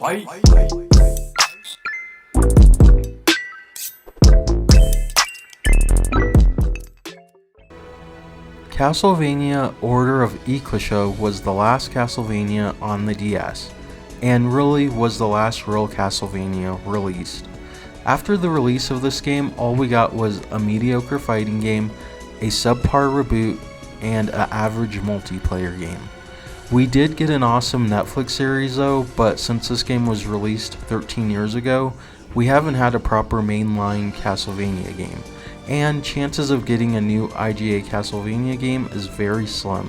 Fight. Castlevania Order of Ecclesia was the last Castlevania on the DS, and really was the last real Castlevania released. After the release of this game, all we got was a mediocre fighting game, a subpar reboot, and an average multiplayer game. We did get an awesome Netflix series though, but since this game was released 13 years ago, we haven't had a proper mainline Castlevania game, and chances of getting a new IGA Castlevania game is very slim,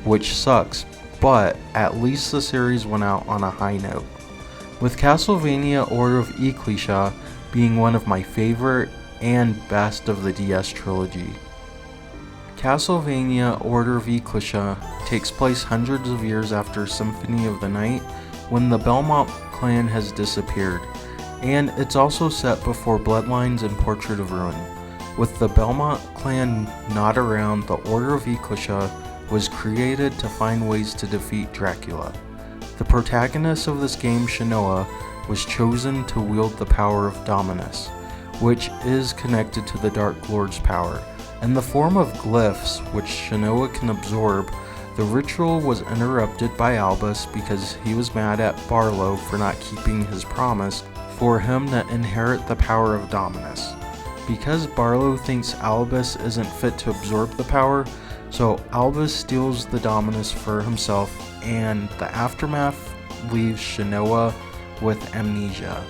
which sucks, but at least the series went out on a high note. With Castlevania Order of Ecclesia being one of my favorite and best of the DS trilogy. Castlevania Order of Ecclesia takes place hundreds of years after Symphony of the Night, when the Belmont clan has disappeared, and it's also set before Bloodlines and Portrait of Ruin. With the Belmont clan not around, the Order of Ecclesia was created to find ways to defeat Dracula. The protagonist of this game, Shanoa, was chosen to wield the power of Dominus, which is connected to the Dark Lord's power. In the form of glyphs, which Shanoa can absorb, the ritual was interrupted by Albus because he was mad at Barlow for not keeping his promise for him to inherit the power of Dominus. Because Barlow thinks Albus isn't fit to absorb the power, so Albus steals the Dominus for himself, and the aftermath leaves Shanoa with amnesia.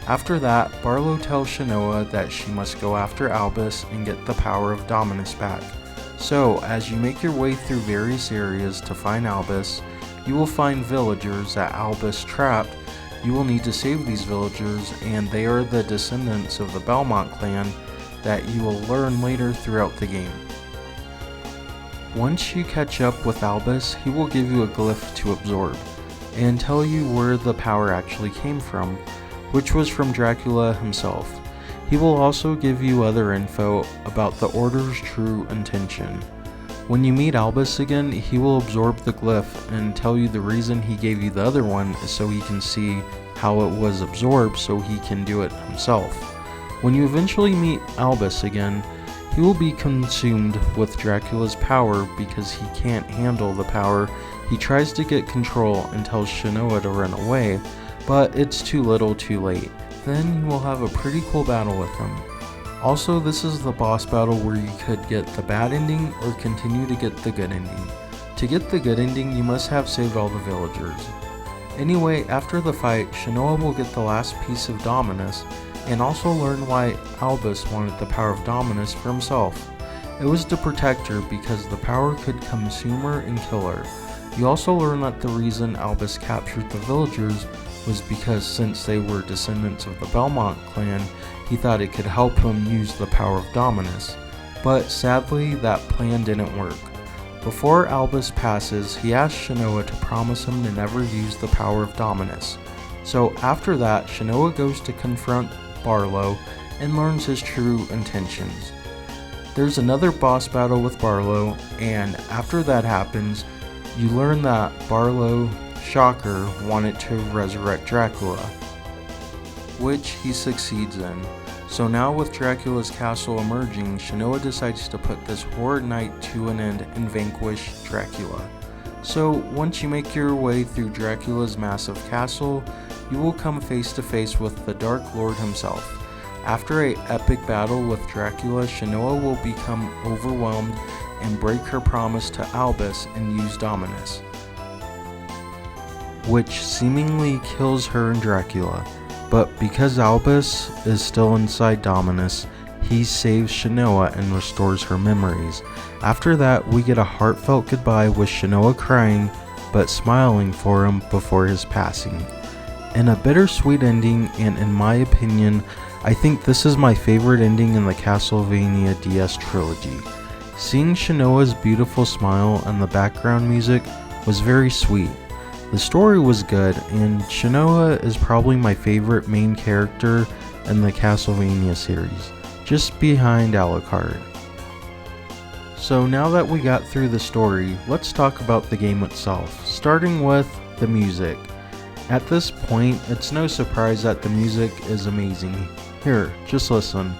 After that, Barlow tells Shanoa that she must go after Albus and get the power of Dominus back. So, as you make your way through various areas to find Albus, you will find villagers that Albus trapped. You will need to save these villagers, and they are the descendants of the Belmont clan that you will learn later throughout the game. Once you catch up with Albus, he will give you a glyph to absorb, and tell you where the power actually came from, which was from Dracula himself. He will also give you other info about the Order's true intention. When you meet Albus again, he will absorb the glyph and tell you the reason he gave you the other one is so he can see how it was absorbed so he can do it himself. When you eventually meet Albus again, he will be consumed with Dracula's power because he can't handle the power. He tries to get control and tells Shanoa to run away, but it's too little too late. Then you will have a pretty cool battle with him. Also, this is the boss battle where you could get the bad ending or continue to get the good ending. To get the good ending, you must have saved all the villagers. Anyway, after the fight, Shanoa will get the last piece of Dominus, and also learn why Albus wanted the power of Dominus for himself. It was to protect her because the power could consume her and kill her. You also learn that the reason Albus captured the villagers was because since they were descendants of the Belmont clan, he thought it could help him use the power of Dominus. But sadly, that plan didn't work. Before Albus passes, he asks Shanoa to promise him to never use the power of Dominus. So after that, Shanoa goes to confront Barlow and learns his true intentions. There's another boss battle with Barlow, and after that happens, you learn that Barlow, shocker, wanted to resurrect Dracula, which he succeeds in. So now with Dracula's castle emerging, Shanoa decides to put this horrid night to an end and vanquish Dracula. So once you make your way through Dracula's massive castle, you will come face to face with the Dark Lord himself. After an epic battle with Dracula, Shanoa will become overwhelmed and break her promise to Albus and use Dominus, which seemingly kills her and Dracula. But because Albus is still inside Dominus, he saves Shanoa and restores her memories. After that, we get a heartfelt goodbye with Shanoa crying but smiling for him before his passing. And a bittersweet ending, and in my opinion, I think this is my favorite ending in the Castlevania DS trilogy. Seeing Shanoa's beautiful smile and the background music was very sweet. The story was good, and Shanoa is probably my favorite main character in the Castlevania series, just behind Alucard. So now that we got through the story, let's talk about the game itself, starting with the music. At this point, it's no surprise that the music is amazing. Here, just listen.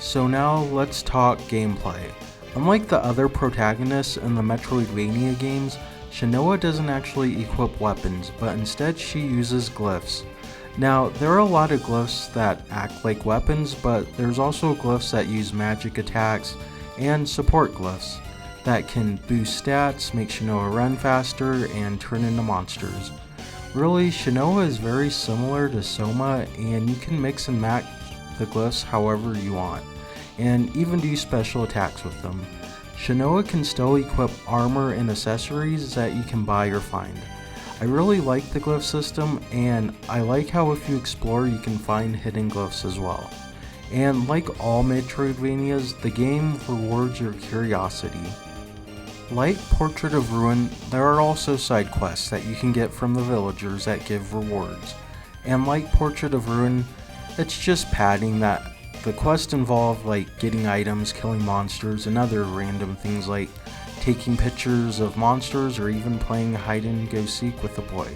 So now let's talk gameplay. Unlike the other protagonists in the Metroidvania games, Shanoa doesn't actually equip weapons, but instead she uses glyphs. Now, there are a lot of glyphs that act like weapons, but there's also glyphs that use magic attacks and support glyphs that can boost stats, make Shanoa run faster, and turn into monsters. Really, Shanoa is very similar to Soma, and you can mix and match the glyphs however you want, and even do special attacks with them. Shanoa can still equip armor and accessories that you can buy or find. I really like the glyph system, and I like how if you explore you can find hidden glyphs as well. And like all Metroidvanias, the game rewards your curiosity. Like Portrait of Ruin, there are also side quests that you can get from the villagers that give rewards. And like Portrait of Ruin, it's just padding that the quests involve like getting items, killing monsters, and other random things like taking pictures of monsters or even playing hide and go seek with a boy.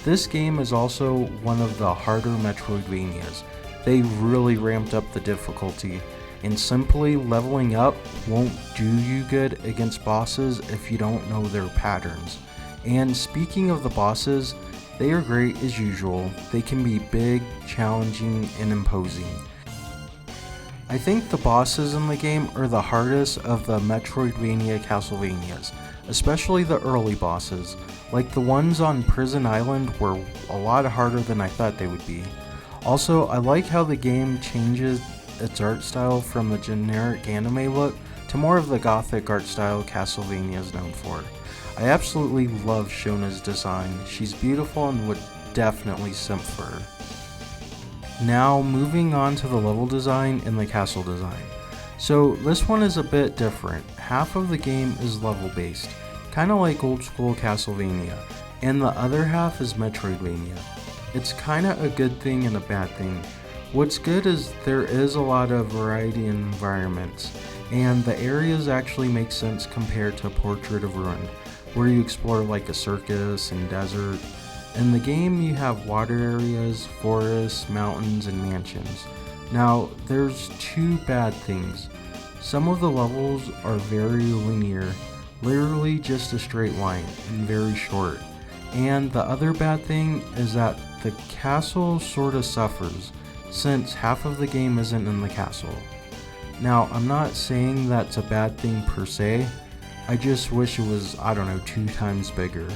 This game is also one of the harder Metroidvanias. They really ramped up the difficulty, and simply leveling up won't do you good against bosses if you don't know their patterns. And speaking of the bosses, they are great as usual. They can be big, challenging, and imposing. I think the bosses in the game are the hardest of the Metroidvania Castlevanias, especially the early bosses. Like the ones on Prison Island were a lot harder than I thought they would be. Also, I like how the game changes its art style from the generic anime look to more of the gothic art style Castlevania is known for. I absolutely love Shona's design. She's beautiful and would definitely simp for her. Now moving on to the level design and the castle design. So this one is a bit different. Half of the game is level based, kind of like old school Castlevania, and the other half is Metroidvania. It's kind of a good thing and a bad thing. What's good is there is a lot of variety in environments, and the areas actually make sense compared to Portrait of Ruin, where you explore like a circus and desert. In the game you have water areas, forests, mountains, and mansions. Now there's two bad things. Some of the levels are very linear, literally just a straight line, and very short. And the other bad thing is that the castle sorta suffers, since half of the game isn't in the castle. Now, I'm not saying that's a bad thing per se, I just wish it was, 2 times bigger.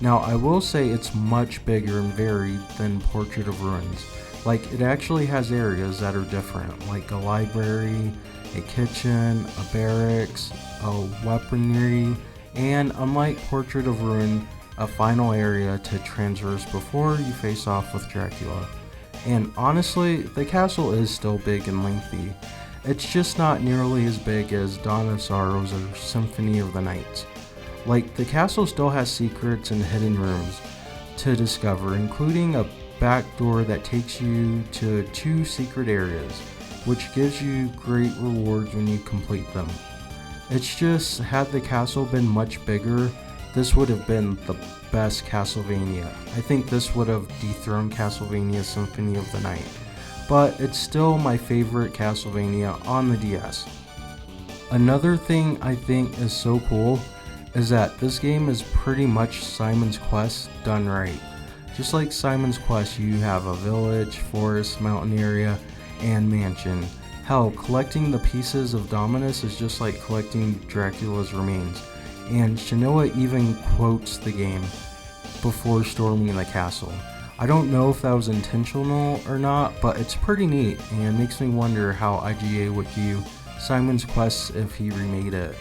Now, I will say it's much bigger and varied than Portrait of Ruins. Like, it actually has areas that are different, like a library, a kitchen, a barracks, a weaponry, and unlike Portrait of Ruin, a final area to traverse before you face off with Dracula. And honestly, the castle is still big and lengthy. It's just not nearly as big as Dawn of Sorrows or Symphony of the Night. Like, the castle still has secrets and hidden rooms to discover, including a back door that takes you to 2 secret areas, which gives you great rewards when you complete them. It's just, had the castle been much bigger, this would have been the best Castlevania. I think this would have dethroned Castlevania Symphony of the Night, but it's still my favorite Castlevania on the DS. Another thing I think is so cool is that this game is pretty much Simon's Quest done right. Just like Simon's Quest, you have a village, forest, mountain area, and mansion. Hell, collecting the pieces of Dominus is just like collecting Dracula's remains, and Shinoa even quotes the game before storming the castle. I don't know if that was intentional or not, but it's pretty neat and makes me wonder how IGA would view Simon's Quest if he remade it.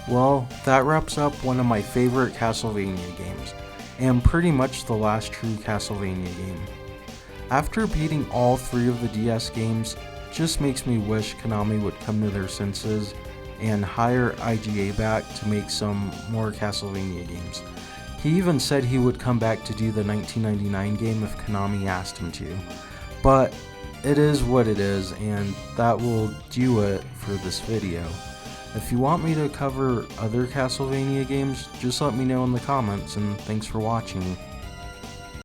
Well, that wraps up one of my favorite Castlevania games, and pretty much the last true Castlevania game. After beating all 3 of the DS games, just makes me wish Konami would come to their senses and hire IGA back to make some more Castlevania games. He even said he would come back to do the 1999 game if Konami asked him to. But it is what it is, and that will do it for this video. If you want me to cover other Castlevania games, just let me know in the comments, and thanks for watching.